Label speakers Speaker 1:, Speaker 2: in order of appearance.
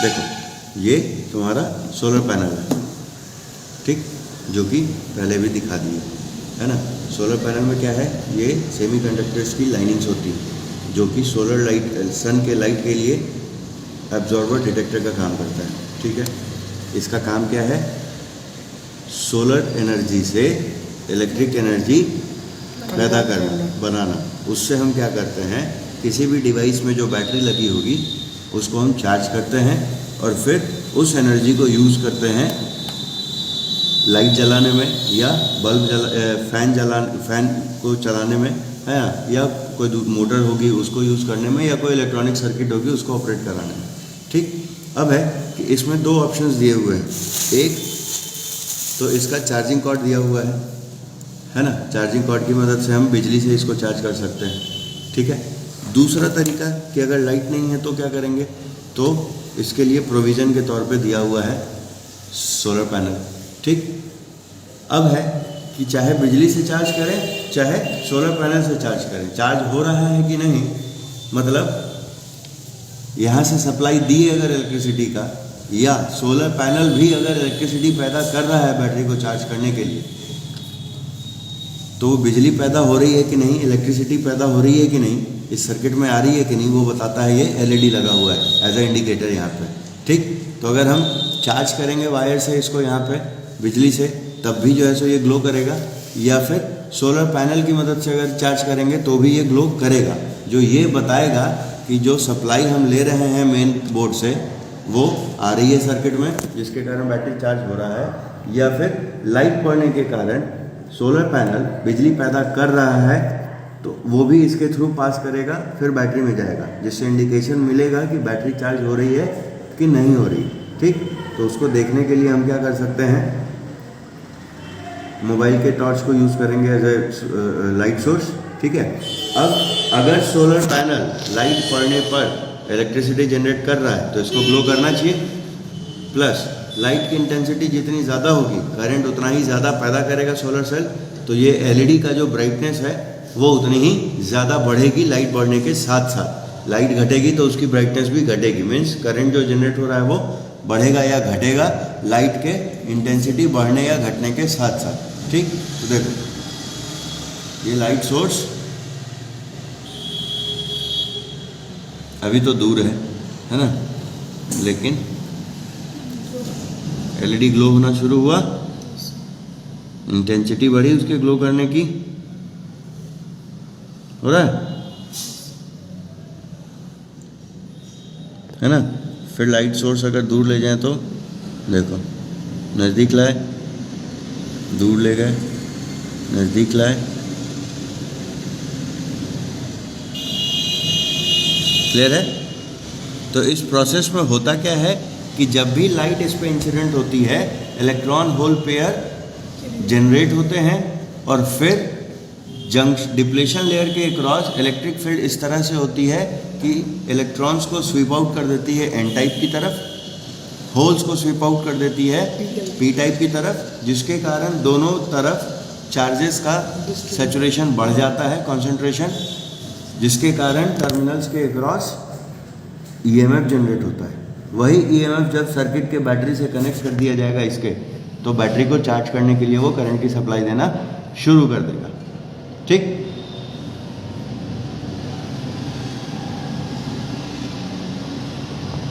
Speaker 1: देखो ये तुम्हारा सोलर पैनल है, ठीक, जो कि पहले भी दिखा दिए है ना। सोलर पैनल में क्या है, ये सेमीकंडक्टर्स की लाइनिंग्स होती हैं जो कि सोलर लाइट, सन के लाइट के लिए एब्जॉर्बर डिटेक्टर का काम करता है, ठीक है। इसका काम क्या है, सोलर एनर्जी से इलेक्ट्रिक एनर्जी पैदा करना, बनाना। उससे हम क्या करते हैं, किसी भी डिवाइस में जो बैटरी लगी होगी उसको हम चार्ज करते हैं और फिर उस एनर्जी को यूज़ करते हैं लाइट जलाने में, या फैन को चलाने में है ना, या कोई मोटर होगी उसको यूज़ करने में, या कोई इलेक्ट्रॉनिक सर्किट होगी उसको ऑपरेट कराने में, ठीक। अब है कि इसमें दो ऑप्शंस दिए हुए हैं। एक तो इसका चार्जिंग कॉर्ड दिया हुआ है ना, चार्जिंग कॉर्ड की मदद से हम बिजली से इसको चार्ज कर सकते हैं, ठीक है। दूसरा तरीका कि अगर लाइट नहीं है तो क्या करेंगे, तो इसके लिए प्रोविज़न के तौर पे दिया हुआ है सोलर पैनल, ठीक। अब है कि चाहे बिजली से चार्ज करें चाहे सोलर पैनल से चार्ज करें, चार्ज हो रहा है कि नहीं, मतलब यहाँ से सप्लाई दी अगर इलेक्ट्रिसिटी का, या सोलर पैनल भी अगर इलेक्ट्रिसिटी पैदा कर रहा है बैटरी को चार्ज करने के लिए, तो बिजली पैदा हो रही है कि नहीं, इलेक्ट्रिसिटी पैदा हो रही है कि नहीं, इस सर्किट में आ रही है कि नहीं, वो बताता है ये एलईडी लगा हुआ है एज ए इंडिकेटर यहाँ पे, ठीक। तो अगर हम चार्ज करेंगे वायर से इसको यहाँ पे बिजली से, तब भी जो है सो ये ग्लो करेगा, या फिर सोलर पैनल की मदद से अगर चार्ज करेंगे तो भी ये ग्लो करेगा, जो ये बताएगा कि जो सप्लाई हम ले रहे हैं मेन बोर्ड से वो आ रही है सर्किट में, जिसके कारण बैटरी चार्ज हो रहा है, या फिर लाइट पड़ने के कारण सोलर पैनल बिजली पैदा कर रहा है तो वो भी इसके थ्रू पास करेगा, फिर बैटरी में जाएगा, जिससे इंडिकेशन मिलेगा कि बैटरी चार्ज हो रही है कि नहीं हो रही, ठीक। तो उसको देखने के लिए हम क्या कर सकते हैं, मोबाइल के टॉर्च को यूज़ करेंगे एज ए लाइट सोर्स, ठीक है। अब अगर सोलर पैनल लाइट पड़ने पर इलेक्ट्रिसिटी जनरेट कर रहा है तो इसको ग्लो करना चाहिए, प्लस लाइट की इंटेंसिटी जितनी ज़्यादा होगी करंट उतना ही ज़्यादा पैदा करेगा सोलर सेल, तो ये एलईडी का जो ब्राइटनेस है वो उतनी ही ज़्यादा बढ़ेगी लाइट बढ़ने के साथ साथ। लाइट घटेगी तो उसकी ब्राइटनेस भी घटेगी, मीन्स करंट जो जनरेट हो रहा है वो बढ़ेगा या घटेगा लाइट के इंटेंसिटी बढ़ने या घटने के साथ साथ, ठीक। तो देखो ये लाइट सोर्स अभी तो दूर है ना, लेकिन एलईडी ग्लो होना शुरू हुआ, इंटेंसिटी बढ़ी उसके ग्लो करने की, हो रहा है ना। फिर लाइट सोर्स अगर दूर ले जाएं तो देखो, नज़दीक लाए, दूर ले गए, नज़दीक लाए, क्लियर है। तो इस प्रोसेस में होता क्या है कि जब भी लाइट इस पे इंसिडेंट होती है, इलेक्ट्रॉन होल पेयर जनरेट होते हैं और फिर डिप्लेशन लेयर के अक्रॉस इलेक्ट्रिक फील्ड इस तरह से होती है कि इलेक्ट्रॉन्स को स्वीप आउट कर देती है एन टाइप की तरफ, होल्स को स्वीप आउट कर देती है पी टाइप की तरफ, जिसके कारण दोनों तरफ चार्जेस का सैचुरेशन बढ़ जाता है, कंसंट्रेशन, जिसके कारण टर्मिनल्स के अक्रॉस ईएमएफ जनरेट होता है। वही ईएमएफ जब सर्किट के बैटरी से कनेक्ट कर दिया जाएगा इसके, तो बैटरी को चार्ज करने के लिए वो करंट की सप्लाई देना शुरू कर देगा।